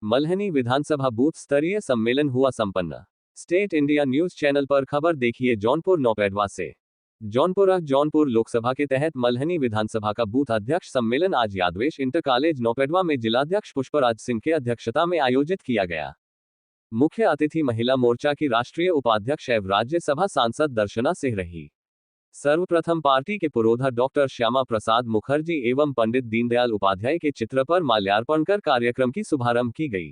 मल्हनी विधानसभा booth स्तरीय सम्मेलन हुआ संपन्न। स्टेट इंडिया न्यूज चैनल पर खबर देखिए जौनपुर नौपेडवा से। जौनपुर लोकसभा के तहत मल्हनी विधानसभा का बूथ अध्यक्ष सम्मेलन आज यादवेश इंटर कॉलेज नौपेडवा में जिलाध्यक्ष पुष्पराज सिंह के अध्यक्षता में आयोजित किया गया। मुख्य अतिथि महिला मोर्चा की राष्ट्रीय उपाध्यक्ष एवं राज्यसभा सांसद दर्शना सिंह रही। सर्वप्रथम पार्टी के पुरोधा डॉक्टर श्यामा प्रसाद मुखर्जी एवं पंडित दीनदयाल उपाध्याय के चित्र पर माल्यार्पण कर कार्यक्रम की शुभारंभ की गई।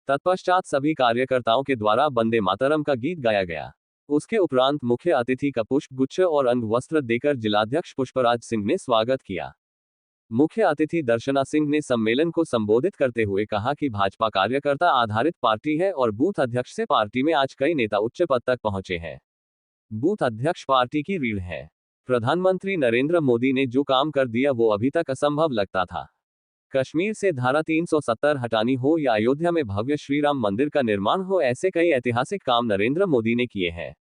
तत्पश्चात सभी कार्यकर्ताओं के द्वारा वंदे मातरम का गीत गाया गया। उसके उपरांत मुख्य अतिथि का पुष्प गुच्छ और अंग वस्त्र देकर जिलाध्यक्ष पुष्पराज सिंह ने स्वागत किया। मुख्य अतिथि दर्शना सिंह ने सम्मेलन को संबोधित करते हुए कहा कि भाजपा कार्यकर्ता आधारित पार्टी है और बूथ अध्यक्ष से पार्टी में आज कई नेता उच्च पद तक पहुंचे हैं। बूथ अध्यक्ष पार्टी की रीढ़ है। प्रधानमंत्री नरेंद्र मोदी ने जो काम कर दिया वो अभी तक असंभव लगता था। कश्मीर से धारा 370 हटानी हो या अयोध्या में भव्य श्री राम मंदिर का निर्माण हो, ऐसे कई ऐतिहासिक काम नरेंद्र मोदी ने किए हैं।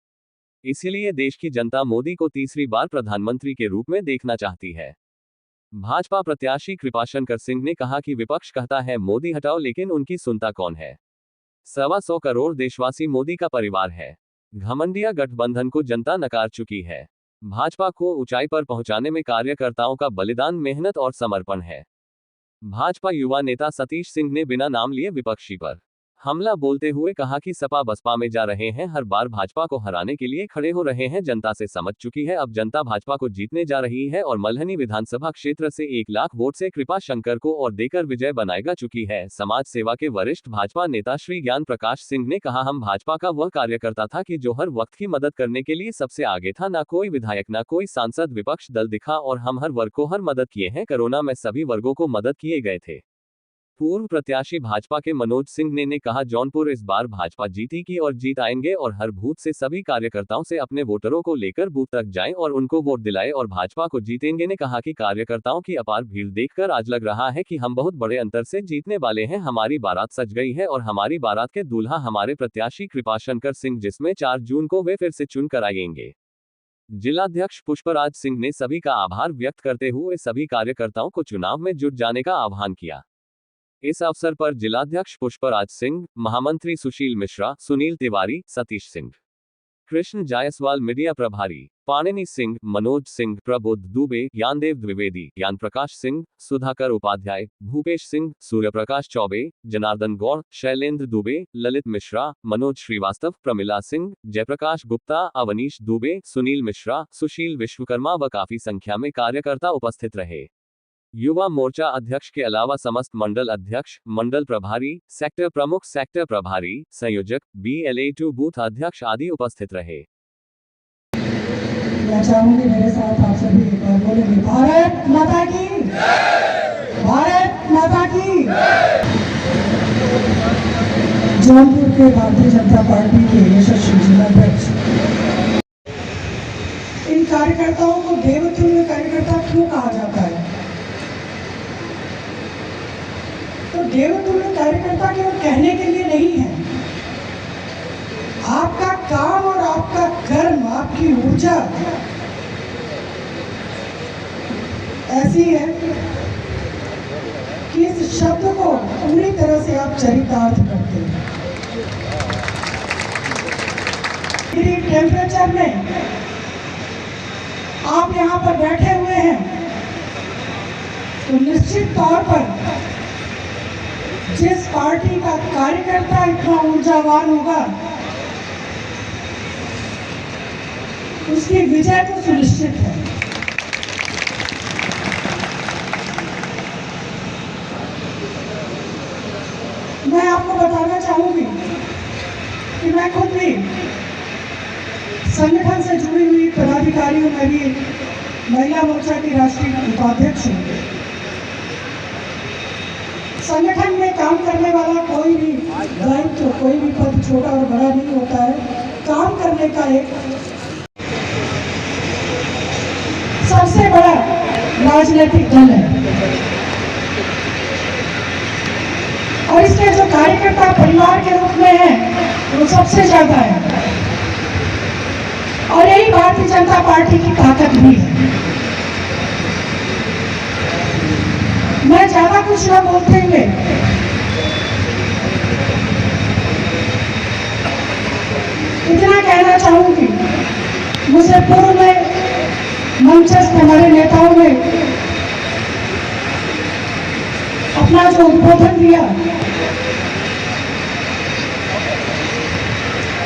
इसीलिए देश की जनता मोदी को तीसरी बार प्रधानमंत्री के रूप में देखना चाहती है। भाजपा प्रत्याशी कृपाशंकर सिंह ने कहा कि विपक्ष कहता है मोदी हटाओ, लेकिन उनकी सुनता कौन है। 125 करोड़ देशवासी मोदी का परिवार है। घमंडिया गठबंधन को जनता नकार चुकी है। भाजपा को ऊंचाई पर पहुंचाने में कार्यकर्ताओं का बलिदान, मेहनत और समर्पण है। भाजपा युवा नेता सतीश सिंह ने बिना नाम लिए विपक्षी पर हमला बोलते हुए कहा कि सपा बसपा में जा रहे हैं, हर बार भाजपा को हराने के लिए खड़े हो रहे हैं। जनता से समझ चुकी है, अब जनता भाजपा को जीतने जा रही है और मल्हनी विधानसभा क्षेत्र से 1 लाख वोट से कृपाशंकर को और देकर विजय बनाएगा चुकी है। समाज सेवा के वरिष्ठ भाजपा नेता श्री ज्ञान प्रकाश सिंह ने कहा, हम भाजपा का वह कार्यकर्ता था कि जो हर वक्त की मदद करने के लिए सबसे आगे था। ना कोई विधायक, ना कोई सांसद विपक्ष दल दिखा और हम हर वर्ग को हर मदद किए हैं। कोरोना में सभी वर्गों को मदद किए गए थे। पूर्व प्रत्याशी भाजपा के मनोज सिंह ने कहा, जौनपुर इस बार भाजपा जीतेगी और जीत आएंगे और हर बूथ से सभी कार्यकर्ताओं से अपने वोटरों को लेकर बूथ तक जाएं और उनको वोट दिलाएं और भाजपा को जीतेंगे। ने कहा कि कार्यकर्ताओं की अपार भीड़ देखकर आज लग रहा है कि हम बहुत बड़े अंतर से जीतने वाले हैं। हमारी बारात सज गई है और हमारी बारात के दूल्हा हमारे प्रत्याशी कृपाशंकर सिंह, जिसमें 4 जून को वे फिर से चुन कर आएंगे। जिलाध्यक्ष पुष्पराज सिंह ने सभी का आभार व्यक्त करते हुए सभी कार्यकर्ताओं को चुनाव में जुट जाने का आह्वान किया। इस अवसर पर जिलाध्यक्ष पुष्पराज सिंह, महामंत्री सुशील मिश्रा, सुनील तिवारी, सतीश सिंह, कृष्ण जायसवाल, मीडिया प्रभारी पाणिनी सिंह, मनोज सिंह, प्रबोध दुबे, ज्ञानदेव द्विवेदी, ज्ञान प्रकाश सिंह, सुधाकर उपाध्याय, भूपेश सिंह, सूर्यप्रकाश चौबे, जनार्दन गौड़, शैलेंद्र दुबे, ललित मिश्रा, मनोज श्रीवास्तव, प्रमिला सिंह, जयप्रकाश गुप्ता, अवनीश दुबे, सुनील मिश्रा, सुशील विश्वकर्मा व काफी संख्या में कार्यकर्ता उपस्थित रहे। युवा मोर्चा अध्यक्ष के अलावा समस्त मंडल अध्यक्ष, मंडल प्रभारी, सेक्टर प्रमुख, सेक्टर प्रभारी, संयोजक, BLA2 बूथ अध्यक्ष आदि उपस्थित रहे। मैं चाहूंगी मेरे साथ आप सभी एक बार बोलेंगे, भारत माता की, भारत माता की। जौनपुर के भारतीय जनता पार्टी के यशस्वी जिलाध्यक्ष, इन कार्यकर्ताओं को देवतुल्य कार्यकर्ता क्यों कहा जाता है? तो देवतुल्य कार्यकर्ता केवल कहने के लिए नहीं है। आपका काम और आपका कर्म, आपकी ऊर्जा ऐसी है कि इस शब्द को पूरी तरह से आप चरितार्थ करते हैं। टेम्परेचर में आप यहाँ पर बैठे हुए हैं तो निश्चित तौर पर जिस पार्टी का कार्यकर्ता इतना ऊर्जावान होगा उसकी विजय तो सुनिश्चित है। मैं आपको बताना चाहूंगी कि मैं खुद भी संगठन से जुड़ी हुई पदाधिकारियों में भी महिला मोर्चा की राष्ट्रीय उपाध्यक्ष हूँ। संगठन में काम करने वाला कोई भी दायित्व, कोई भी पद छोटा और बड़ा नहीं होता है। काम करने का एक सबसे बड़ा राजनीतिक दल है और इसके जो कार्यकर्ता परिवार के रूप में है वो सबसे ज्यादा है और यही भारतीय जनता पार्टी की ताकत भी है। मैं ज्यादा कुछ न बोलते हुए उससे पूर्व में मंचस्थ हमारे नेताओं ने अपना जो उद्बोधन दिया,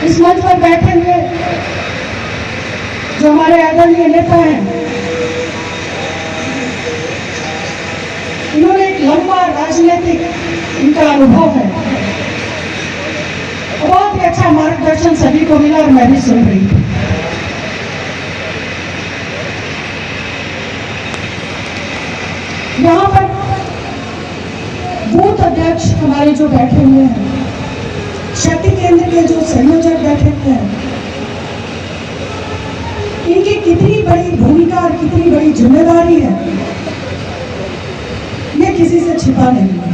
इस मंच पर बैठे हुए जो हमारे आदरणीय नेता हैं, इन्होंने एक लंबा राजनीतिक इनका अनुभव है, बहुत ही अच्छा मार्गदर्शन सभी को मिला और मैं भी सुन रही थी। यहाँ पर बूथ अध्यक्ष हमारे जो बैठे हुए हैं, शक्ति केंद्र के जो संयोजक बैठे हुए हैं, इनकी कितनी बड़ी भूमिका और कितनी बड़ी जिम्मेदारी है, ये किसी से छिपा नहीं है।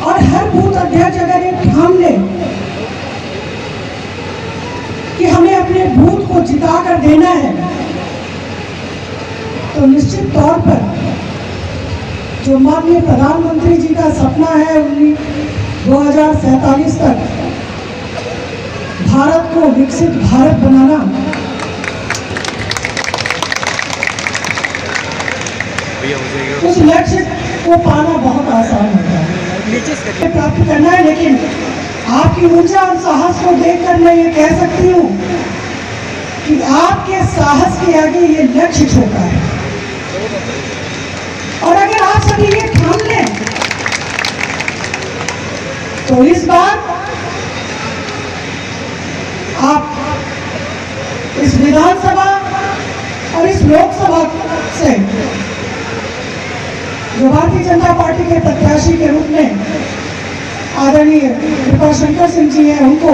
और हर बूथ अध्यक्ष अगर ये ठान ले कि हमें अपने बूथ को जिता कर देना है, तो निश्चित तौर पर जो माननीय प्रधानमंत्री जी का सपना है 2047 तक भारत को विकसित भारत बनाना, उस लक्ष्य को पाना बहुत आसान होता है, प्राप्त करना है। लेकिन आपकी ऊर्जा और साहस को देखकर मैं ये कह सकती हूँ कि आपके साहस के आगे ये लक्ष्य छोटा है। और अगर आप सभी ये ठान लें तो इस बार आप इस विधानसभा और इस लोकसभा से जो भारतीय जनता पार्टी के प्रत्याशी के रूप में आदरणीय कृपाशंकर सिंह जी हैं, उनको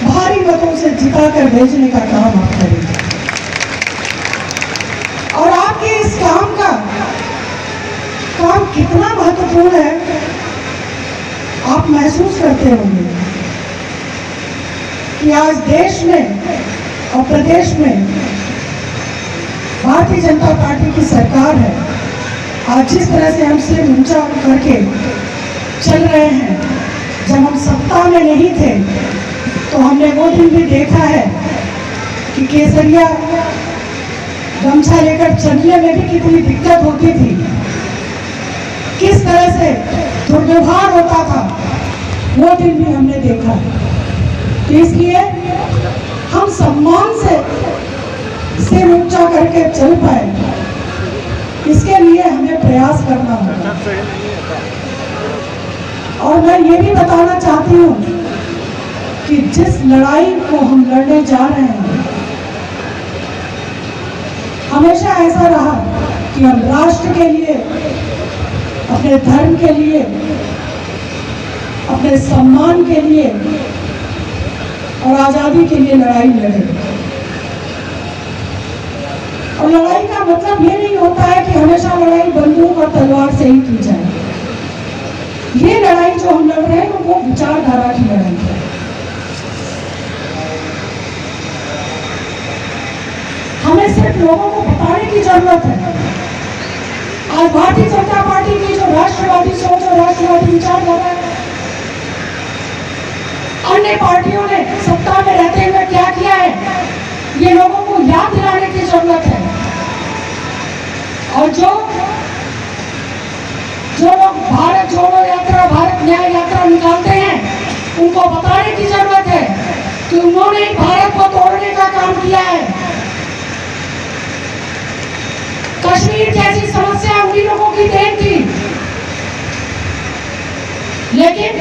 भारी मतों से जिताकर भेजने का काम आप करेंगे। और आपके इस काम कितना महत्वपूर्ण है आप महसूस करते होंगे कि आज देश में और प्रदेश में भारतीय जनता पार्टी की सरकार है। आज जिस तरह से हम सिर ऊंचा करके चल रहे हैं, जब हम सत्ता में नहीं थे तो हमने वो दिन भी देखा है कि केसरिया गमछा लेकर चलने में भी कितनी दिक्कत होती थी, किस तरह से दुर्व्यवहार होता था, वो दिन भी हमने देखा। तो इसलिए हम सम्मान से सिर ऊंचा करके चल पाए, इसके लिए हमें प्रयास करना होगा। और मैं ये भी बताना चाहती हूँ कि जिस लड़ाई को हम लड़ने जा रहे हैं, हमेशा ऐसा रहा कि हम राष्ट्र के लिए, अपने धर्म के लिए, अपने सम्मान के लिए और आजादी के लिए लड़ाई लड़े। और लड़ाई का मतलब ये नहीं होता है कि हमेशा लड़ाई बंदूक और तलवार से ही की जाए। ये लड़ाई जो हम लड़ रहे हैं वो विचारधारा की लड़ाई है। हमें सिर्फ लोगों को बताने की जरूरत है। आज भारतीय जनता पार्टी की जो राष्ट्रवादी सोच और राष्ट्रवादी विचारधारा है, अन्य पार्टियों ने सत्ता में रहते हुए क्या किया है, ये लोगों को याद दिलाने की जरूरत है। और जो लोग भारत जोड़ो यात्रा, भारत न्याय यात्रा निकालते हैं, उनको बताने की जरूरत है कि उन्होंने भारत को तोड़ने का काम किया है। कश्मीर जैसी समस्या उन्हीं लोगों की देन थी, लेकिन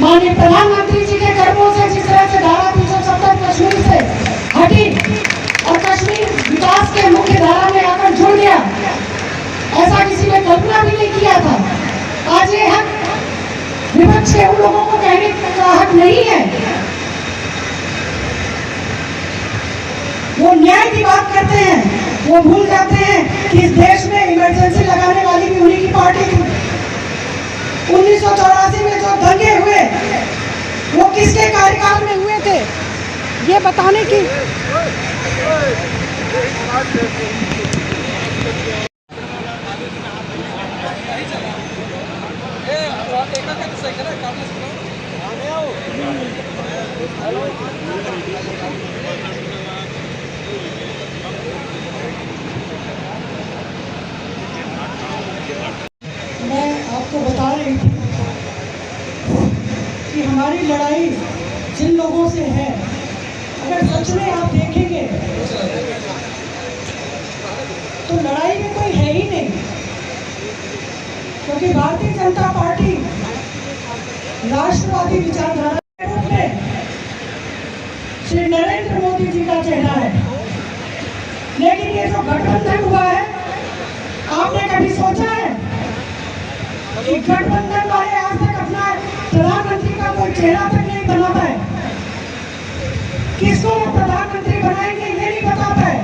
माननीय प्रधानमंत्री जी के कर्मों से जिस तरह से धारा 370 कश्मीर से हटी और कश्मीर विकास के मुख्य धारा में आकर जुड़ गया, ऐसा किसी ने कल्पना भी नहीं किया था। आज ये हक विपक्ष के उन लोगों को कहने का हक नहीं है। वो न्याय की बात करते हैं, वो भूल जाते हैं कि इस देश में इमरजेंसी लगाने वाली भी उन्हीं की पार्टी थी। 1984 में जो दंगे हुए वो किसके कार्यकाल में हुए थे, ये बताने की मैं आपको बता रही थी कि हमारी लड़ाई जिन लोगों से है, अगर सच में आप देखेंगे तो लड़ाई में कोई है ही नहीं, क्योंकि भारतीय जनता पार्टी राष्ट्रवादी विचारधारा के रूप में श्री नरेंद्र मोदी जी का चेहरा है। लेकिन ये जो गठबंधन हुआ है, आपने कभी सोचा है कि गठबंधन वाले आज तक अपना प्रधानमंत्री का कोई चेहरा तक नहीं बना पाए? किसको वो प्रधानमंत्री बनाएंगे ये नहीं बता पाए,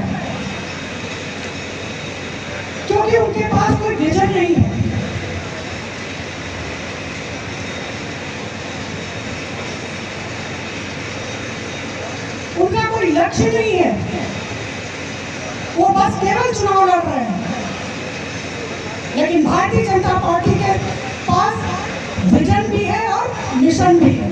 क्योंकि उनके पास कोई विजन नहीं है। उनका कोई लक्ष्य नहीं है, वो बस केवल चुनाव लड़ रहे हैं। लेकिन भारतीय जनता पार्टी के पास विजन भी है और मिशन भी है।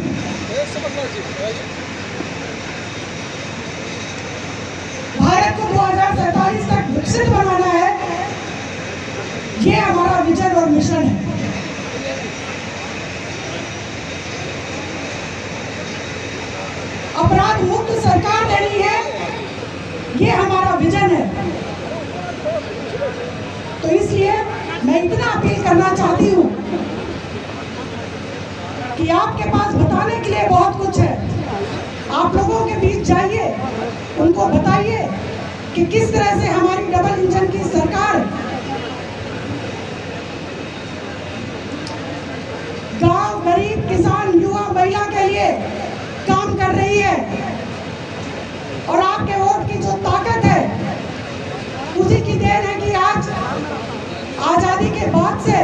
भारत को 2047 तक विकसित बनाना है, ये हमारा विजन और मिशन है। अपराध मुक्त सरकार देनी है, ये हमारा विजन है। तो इसलिए मैं इतना अपील करना चाहती हूँ कि आपके पास बताने के लिए बहुत कुछ है। आप लोगों के बीच जाइए, उनको बताइए कि किस तरह से हमारी डबल इंजन की सरकार गांव, गरीब, किसान, युवा, महिला के लिए काम कर रही है। और आपके वोट की जो ताकत है, उसी की देन है कि आज आजादी के बाद से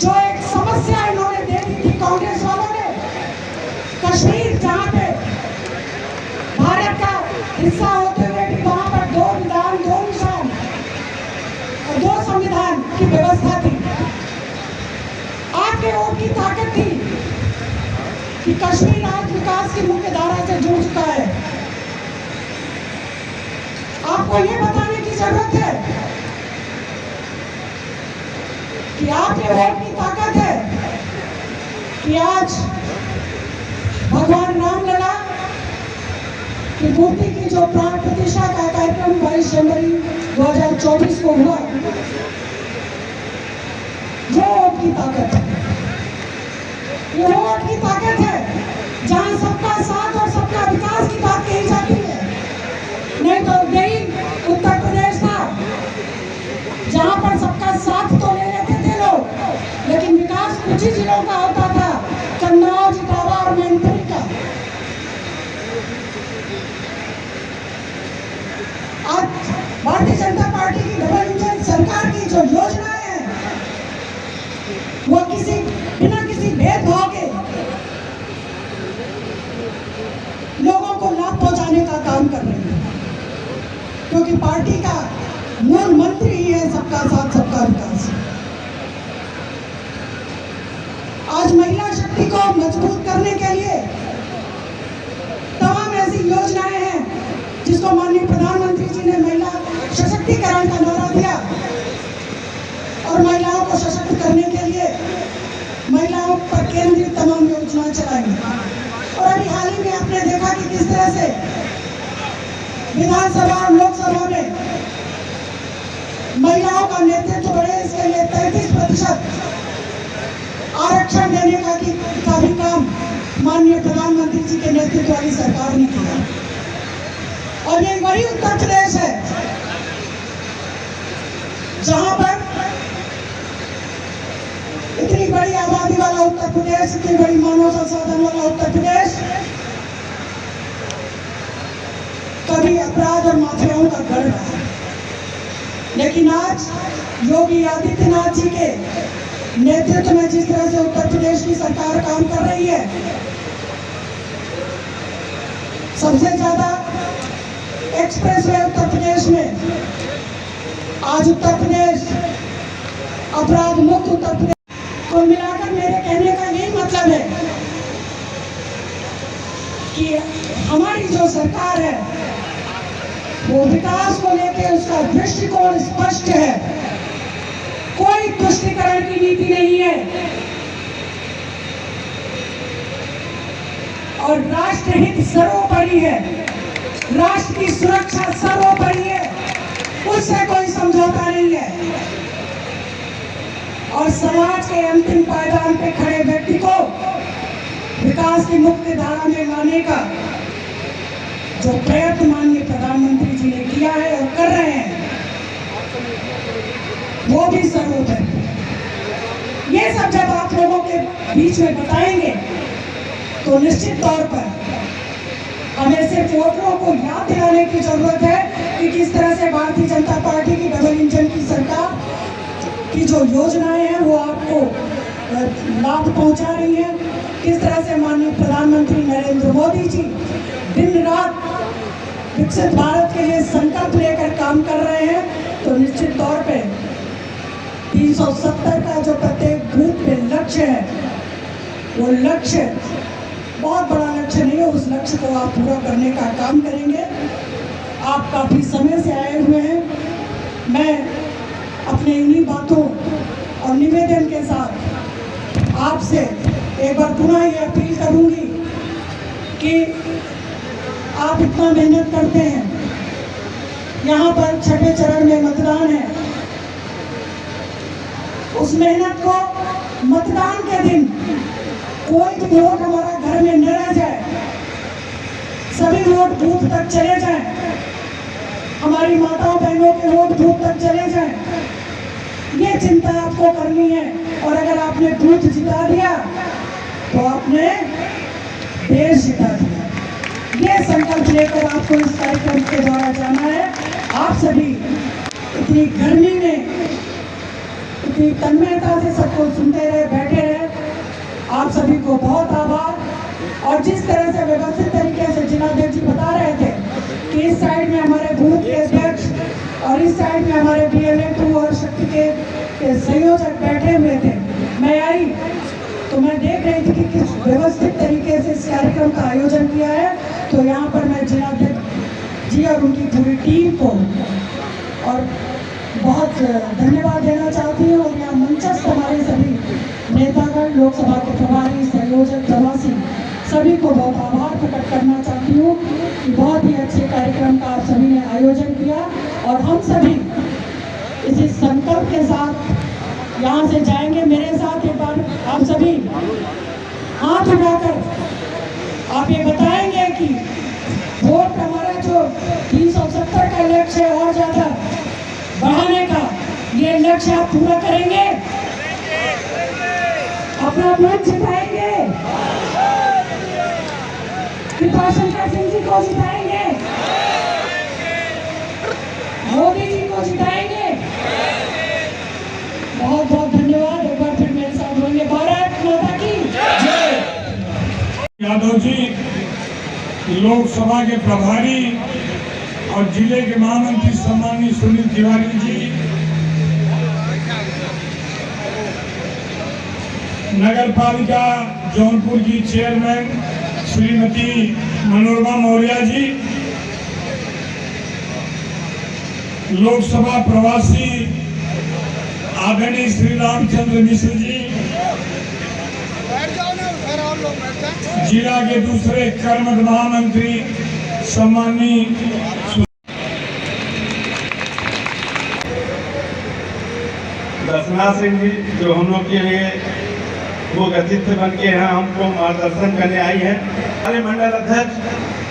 जो एक समस्या इन्होंने दे दी थी कांग्रेस वालों ने, कश्मीर जहां पे भारत का हिस्सा होते हुए भी वहां पर 2 विधान, 2 निशान और 2 संविधान की व्यवस्था थी। आपके वोट की ताकत थी कि कश्मीर आज विकास की मुख्य धारा से जुड़ चुका है। आपको ये बताने की जरूरत है कि आपके वोट की ताकत है कि आज भगवान रामलला की मूर्ति की जो प्राण प्रतिष्ठा का कार्यक्रम 22 जनवरी 2024 को हुआ, वो वोट की ताकत है। ये वोट की ताकत है जहां सबका साथ और सबका विकास की बात कही जाती है। नहीं तो यही उत्तर प्रदेश था जहां पर सबका साथ तो ले लेते थे लोग, लेकिन विकास कुछ ही जिलों का होता था, कन्नौज, इटावा और मैनपुरी का। आज भारतीय जनता पार्टी की डबल इंजन सरकार की जो योजनाएं हैं, वो बिना किसी भेदभाव के लोगों को लाभ पहुंचाने का काम कर रही है, क्योंकि पार्टी का मूल मंत्र ही है सबका साथ सबका विकास। आज महिला शक्ति को मजबूत करने के लिए तमाम ऐसी योजनाएं हैं जिसको माननीय प्रधानमंत्री जी ने महिला सशक्तिकरण का नारा दिया और महिलाओं को सशक्त करने के लिए महिलाओं पर केंद्रित तमाम योजनाएं चलाई। और अभी हाल ही में आपने देखा कि किस तरह से विधानसभा और लोकसभा में महिलाओं का नेतृत्व बढ़े, इसके लिए 33% आरक्षण देने का भी काम माननीय प्रधानमंत्री जी के नेतृत्व वाली सरकार ने किया। और ये वही उत्तर प्रदेश है जहां पर इतनी बड़ी आबादी वाला उत्तर प्रदेश, इतनी बड़ी मानव संसाधन वाला उत्तर प्रदेश कभी अपराध और माफियाओं का गढ़ रहा। लेकिन आज योगी आदित्यनाथ जी के नेतृत्व में जिस तरह से उत्तर प्रदेश की सरकार काम कर रही है, सबसे ज्यादा एक्सप्रेसवे उत्तर प्रदेश में, आज उत्तर प्रदेश अपराध मुक्त उत्तर प्रदेश। कुल मिलाकर मेरे कहने का यही मतलब है कि हमारी जो सरकार है वो विकास को लेकर उसका दृष्टिकोण स्पष्ट है, कोई तुष्टीकरण की नीति नहीं है और राष्ट्रहित सर्वोपरि है, राष्ट्र की सुरक्षा सर्वोपरि है, उससे कोई समझौता नहीं है। और समाज के अंतिम पायदान पे खड़े व्यक्ति को विकास की मुख्य धारा में लाने का जो प्रयत्न माननीय प्रधानमंत्री जी ने किया है और कर रहे हैं, वो भी सर्वोपरि। ये सब जब आप लोगों के बीच में बताएंगे तो निश्चित तौर पर हमें सिर्फ वोटरों को याद दिलाने की जरूरत है कि किस तरह से भारतीय जनता पार्टी की डबल इंजन की सरकार की जो योजनाएं हैं वो आपको लाभ पहुंचा रही हैं, किस तरह से माननीय प्रधानमंत्री नरेंद्र मोदी जी दिन रात विकसित भारत के लिए संकल्प लेकर काम कर रहे हैं। तो निश्चित तौर पे 370 का जो प्रत्येक बूथ पे लक्ष्य है, वो लक्ष्य बहुत बड़ा लक्ष्य नहीं है, उस लक्ष्य को आप पूरा करने का काम करेंगे। आप काफी समय से आए हुए हैं। मैं अपने इन्हीं बातों और निवेदन के साथ आपसे एक बार पुनः ये अपील करूंगी कि आप इतना मेहनत करते हैं, यहाँ पर छठे चरण में मतदान है, उस मेहनत को मतदान के दिन कोई भी वोट हमारा घर में न रह जाए, सभी वोट बूथ तक चले जाएं, हमारी माताओं बहनों के वोट बूथ तक चले जाएं, ये चिंता आपको करनी है। और अगर आपने बूथ जिता दिया तो आपने देश जिता दिया। ये संकल्प लेकर आपको इस कार्यक्रम के द्वारा जाना है। आप सभी इतनी गर्मी में इतनी तन्मयता से सबको सुनते रहे, बैठे रहे, आप सभी को बहुत आभार। और जिस तरह से व्यवस्थित तरीके से जिलाध्यक्ष जी बता रहे थे कि इस साइड में हमारे बूथ के अध्यक्ष और इस साइड में हमारे BLA2 और शक्ति के संयोजक बैठे हुए थे, मैं आई तो मैं देख रही थी कि किस व्यवस्थित तरीके से इस कार्यक्रम का आयोजन किया है। तो यहाँ पर मैं जिलाध्यक्ष जी और उनकी पूरी टीम को और बहुत धन्यवाद देना चाहती हूँ। और यहाँ मंचस्थ हमारे सभी नेतागण, लोकसभा के प्रभारी, संयोजक, प्रवासी, सभी को बहुत आभार प्रकट करना चाहती हूँ कि बहुत ही अच्छे कार्यक्रम का आप सभी ने आयोजन किया। और हम सभी इसी संकल्प के साथ यहाँ से जाएंगे। मेरे साथ एक बार आप सभी हाथ उठाकर आप ये बताएंगे कि वोट हमारा जो 370 का लक्ष्य है और ज्यादा बढ़ाने का, ये लक्ष्य आप पूरा करेंगे, अपना वोट जिताएंगे, कृपाशंकर सिंह जी को जिताएंगे, मोदी जी को जिताएंगे। बहुत बहुत धन्यवाद। एक बार फिर मेरे साथ बोलेंगे भारत माता की जय। यादव जी लोकसभा के प्रभारी और जिले के महामंत्री सम्माननीय सुनील तिवारी जी, नगर पालिका जौनपुर की चेयरमैन श्रीमती मनोरमा मौर्य जी, लोकसभा प्रवासी आदरणीय श्री रामचंद्र मिश्र जी, जिला के दूसरे कर्मठ महामंत्री सम्माननीय दर्शना सिंह जी, जो हम लोग के लिए वो अतिथि बन के यहाँ हमको मार्गदर्शन करने आई है। हमारे मंडल अध्यक्ष,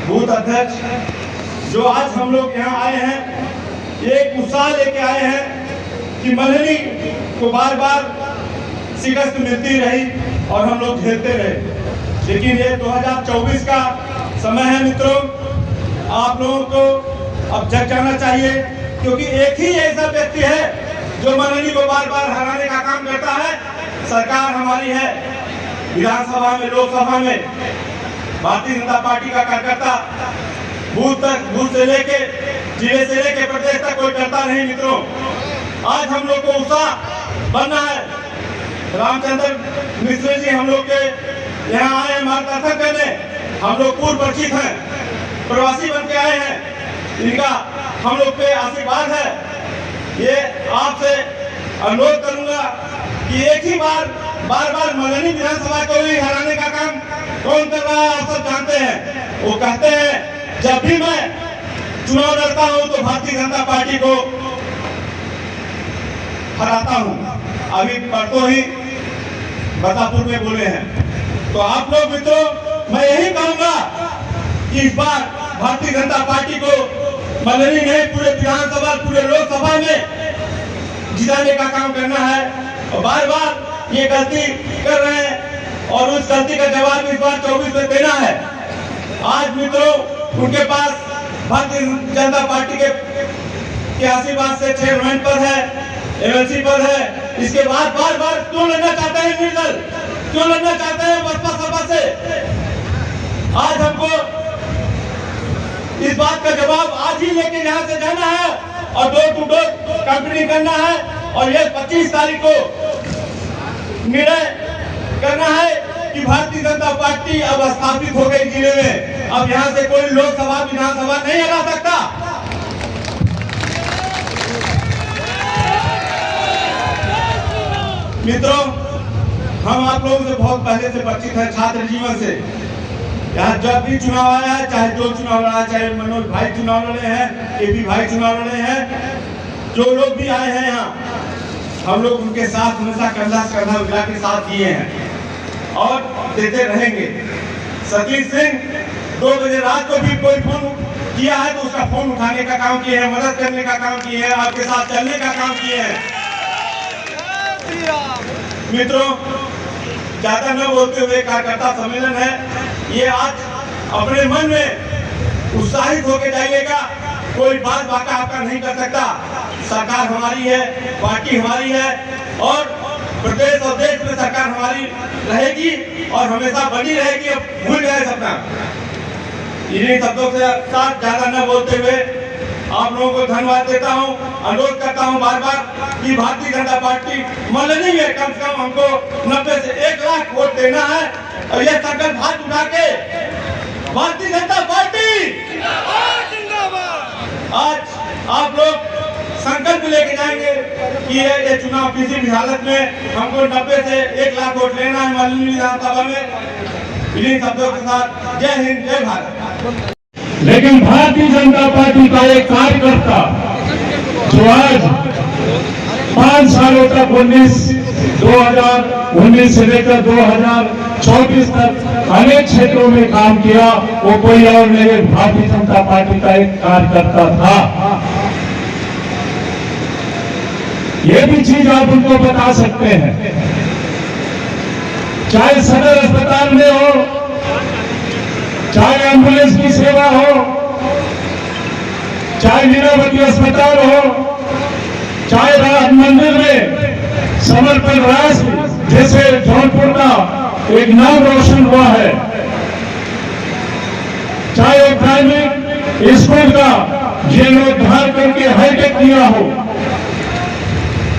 बूथ अध्यक्ष, जो आज हम लोग यहाँ आए हैं, एक उत्साह लेके आए हैं कि मल्हनी को बार बार शिकस्त मिलती रही और हम लोग झेलते रहे, लेकिन ये 2024 का समय है मित्रों, आप लोगों को अब जग जाना चाहिए, क्योंकि एक ही ऐसा व्यक्ति है जो मल्हनी को बार बार हराने का काम करता है। सरकार हमारी है, विधानसभा में, लोकसभा में भारतीय जनता पार्टी का कार्यकर्ता बूथ तक, बूथ से लेके जिले से लेके प्रदेश तक कोई करता नहीं मित्रों। आज हम लोग को उत्साह बनना है। रामचंद्र मिश्र जी हम लोग के यहाँ आए मार्गदर्शन करने, हम लोग पूर्व परिचित हैं, प्रवासी बन के आए हैं, इनका हम लोग पे आशीर्वाद है। ये आपसे अनुरोध करूंगा कि एक ही बार बार मल्हनी विधानसभा को ही हराने का काम कौन कर रहा है, आप सब जानते हैं। वो कहते हैं जब भी मैं चुनाव लड़ता हूं तो भारतीय जनता पार्टी को हराता हूं। अभी परसों ही बदापुर में बोले हैं। तो आप लोग मित्रों, मैं यही कहूंगा कि इस बार भारतीय जनता पार्टी को मल्हनी नहीं, पूरे विधानसभा, पूरे लोकसभा में जिताने का काम करना है। और बार बार ये गलती कर रहे हैं और उस गलती का जवाब इस बार 24 में देना है। आज मित्रों, उनके पास भारतीय जनता पार्टी के आशीर्वाद से चेयरमैन पद है, एमएलसी पद है। इसके बाद बार बार क्यों लड़ना चाहते हैं निर्दल, क्यों लड़ना चाहते हैं बसपा सपा से? आज हमको इस बात का जवाब आज ही लेके यहाँ से जाना है और डोर टू डोर कैंपेनिंग करना है। और ये 25 तारीख को निर्णय करना है कि भारतीय जनता पार्टी अब स्थापित हो गई जिले में। अब यहाँ से कोई लोकसभा विधानसभा नहीं हरा सकता। मित्रों, हम आप लोगों से बहुत पहले से परिचित हैं, छात्र जीवन से। यहाँ जब भी चुनाव आया है, चाहे जो चुनाव लड़ा, चाहे मनोज भाई चुनाव लड़े हैं, केपी भाई चुनाव लड़े हैं, जो लोग भी आए हैं यहाँ, हम लोग उनके साथ हमेशा कंधा से कंधा मिला के साथ दिए हैं और देते रहेंगे। सतीश सिंह 2 बजे रात को भी कोई फोन किया है तो उसका फोन उठाने का काम किए हैं, मदद करने का काम किए हैं, आपके साथ चलने का काम किए हैं। मित्रों, ज्यादा न बोलते हुए कार्यकर्ता सम्मेलन है, ये आज अपने मन में उत्साहित होकर जाइएगा। कोई बात बाका आपका नहीं कर सकता। सरकार हमारी है, पार्टी हमारी है और प्रदेश और देश में सरकार हमारी रहेगी और हमेशा बनी रहेगी। अब भूल गए सपना। इन्हीं शब्दों से साथ ज्यादा न बोलते हुए आप लोगों को धन्यवाद देता हूं। अनुरोध करता हूं बार बार कि भारतीय जनता पार्टी मल्हनी में कम से कम हमको 90 से 1 लाख वोट देना है। और ये संकल्प हाथ उठा के भारतीय जनता पार्टी आज आप लोग संकल्प लेके जाएंगे कि ये चुनाव किसी भी हालत में हमको 90 से 1 लाख वोट लेना है मल्हनी विधानसभा में। इन्हीं शब्दों के साथ जय हिंद, जय भारत। लेकिन भारतीय जनता पार्टी का एक कार्यकर्ता जो आज 5 सालों तक 2019 से लेकर 2024 तक अनेक क्षेत्रों में काम किया, वो कोई और नहीं, भारतीय जनता पार्टी का एक कार्यकर्ता था। ये भी चीज आप उनको बता सकते हैं। चाहे सदर अस्पताल में हो, चाहे एम्बुलेंस की सेवा हो, चाहे लीलावती अस्पताल हो, चाहे राम मंदिर में समर्पण राष्ट्र जैसे जौनपुर का एक नाम रोशन हुआ है, चाहे प्राइमरी स्कूल का जीर्णोद्धार करके हाईटेक किया हो।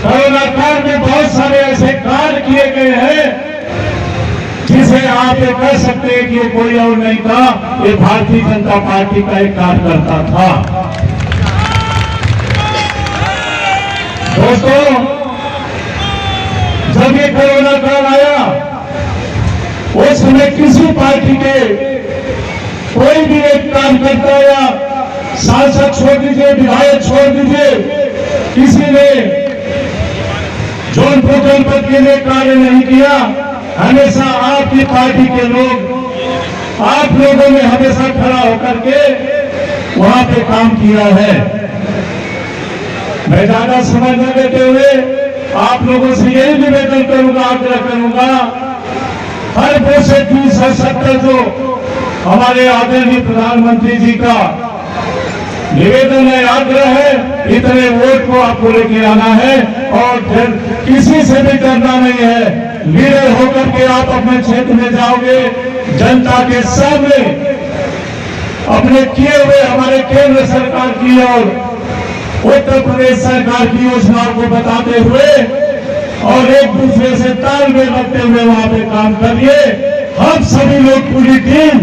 कोरोना काल में बहुत सारे ऐसे कार्य किए गए हैं जिसे आप ये कह सकते हैं कि ये कोई और नहीं था, ये भारतीय जनता पार्टी का एक कार्यकर्ता था। दोस्तों, जब ये कोरोना काल आया उस समय किसी पार्टी के कोई भी एक कार्यकर्ता या सांसद छोड़ दीजिए, विधायक छोड़ दीजिए, किसी ने जौनपुर जनपद के लिए कार्य नहीं किया। हमेशा आपकी पार्टी के लोग, आप लोगों ने हमेशा खड़ा होकर के वहां पे काम किया है। मैं ज्यादा समय न लेते हुए आप लोगों से यही निवेदन करूंगा, आग्रह करूंगा, हर वो से 30-70 जो हमारे आदरणीय प्रधानमंत्री जी का निवेदन है, आग्रह है, इतने वोट को आपको लेके आना है और फिर किसी से भी डरना नहीं है। लीडर होकर के आप अपने क्षेत्र में जाओगे, जनता के सामने अपने किए हुए हमारे केंद्र सरकार की और उत्तर प्रदेश सरकार की योजनाओं को बताते हुए और एक दूसरे से तालमेल रखते हुए वहां पे काम करिए। हम सभी लोग पूरी टीम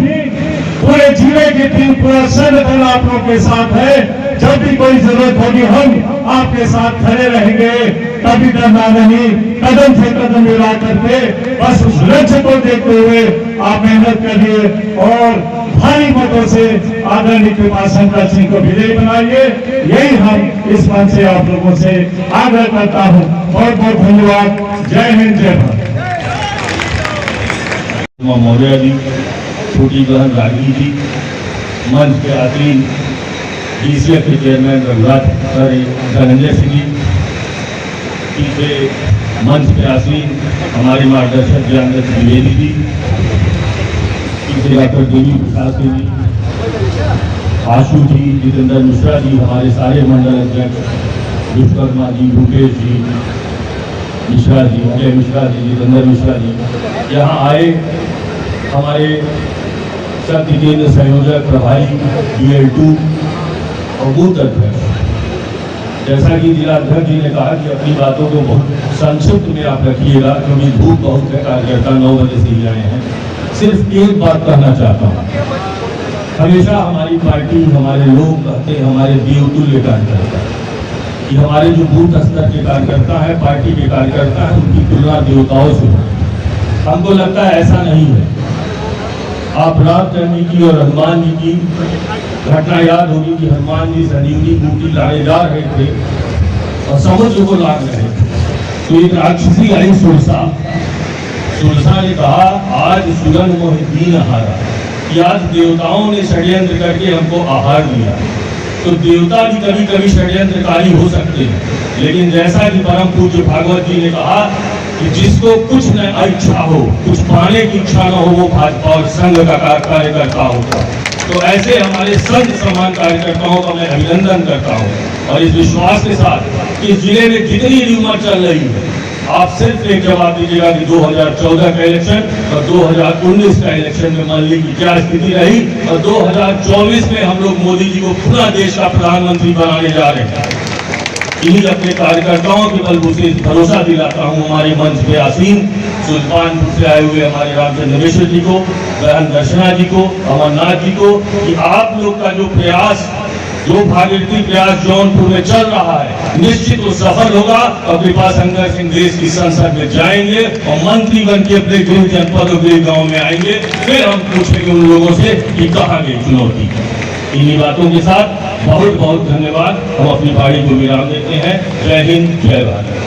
पूरे जिले की टीम, पूरा संगठन आप लोग के साथ है। जब भी कोई जरूरत होगी हम आपके साथ खड़े रहेंगे। कभी डरना नहीं, कदम से कदम मिला करके बस उस लक्ष्य को देखते हुए आप मेहनत करिए और भारी मतों से आदरणीय कृपाशंकर सिंह को विजयी बनाइए। यही हम इस मंच से आप लोगों से आग्रह करता हूँ। बहुत बहुत धन्यवाद। जय हिंद, जय भारत। मौर्य जी, छोटी बहन रागी जी, मंच के आसीन DCF के चेयरमैन रघुनाथ धनंजय सिंह जी, पीछे मंच के आसीन हमारे मार्गदर्शक ज्ञानदत्त द्विवेदी जी, पीछे डॉक्टर देवी प्रसाद सिंह जी, आशु जी, जितेंद्र मिश्रा जी, हमारे सारे मंडल अध्यक्ष विश्वकर्मा जी, भूपेश जी, मिश्रा जी, अजय मिश्रा जी, जितेंद्र मिश्रा जी, यहाँ आए हमारे शक्ति केंद्र संयोजक प्रभारी DL2 और बूथ अध्यक्ष। जैसा कि जिलाध्यक्ष जी ने कहा कि अपनी बातों को बहुत संक्षिप्त में आप रखिएगा, क्योंकि धूप बहुत है, कार्यकर्ता 9 बजे से ही आए हैं। सिर्फ एक बात कहना चाहता हूँ, हमेशा हमारी पार्टी, हमारे लोग कहते हैं हमारे देवतुल्य कार्यकर्ता, कि हमारे जो बूथ स्तर के कार्यकर्ता है, पार्टी के कार्यकर्ता है, उनकी तुलना देवताओं से हो। हमको लगता है ऐसा नहीं है। आप रामचंद्र जी की और हनुमान जी की घटना याद होगी कि हनुमान जी संजीवनी बूटी लाए जा रहे थे और समुद्र को लाग रहे थे, तो एक राक्षसी आई सुरसा ने कहा, आज सुगंध मोह दीन आहारा, कि आज देवताओं ने षड्यंत्र करके हमको आहार दिया। तो देवता भी कभी कभी षड्यंत्रकारी हो सकते हैं, लेकिन जैसा कि परम पूज्य भागवत जी ने कहा कि जिसको कुछ न इच्छा हो, कुछ पाने की इच्छा न हो, वो भाजपा और संघ का कार्यकर्ता होगा। तो ऐसे हमारे संघ समान कार्यकर्ताओं का मैं अभिनंदन करता हूँ और इस विश्वास के साथ कि जिले में जितनी र्यूमर चल रही है, आप सिर्फ एक जवाब दीजिएगा कि 2014 का इलेक्शन और 2019 का इलेक्शन में मंडली की क्या स्थिति रही, और 2024 में हम लोग मोदी जी को पुनः देश का प्रधानमंत्री बनाने जा रहे हैं। इन्हीं अपने कार्यकर्ताओं के बलबूते भरोसा दिलाता हूँ हमारे मंच पे आसीन सुल्तानपुर से आए हुए हमारे रामचंद्र मिश्र जी को, बहन दर्शना जी को, अमरनाथ जी को, कि आप लोग का जो प्रयास, जो भागीरथी प्रयास जौनपुर में चल रहा है, निश्चित वो सफल होगा और कृपाशंकर सिंह देश की संसद में जाएंगे और मंत्री बन के अपने गृह जनपद और गृह गाँव में आएंगे। फिर हम पूछेंगे उन लोगों से कि कहाँ गई चुनौती। इन्हीं बातों के साथ बहुत बहुत धन्यवाद। हम अपनी बाड़ी को विराम देते हैं। जय हिंद, जय भारत।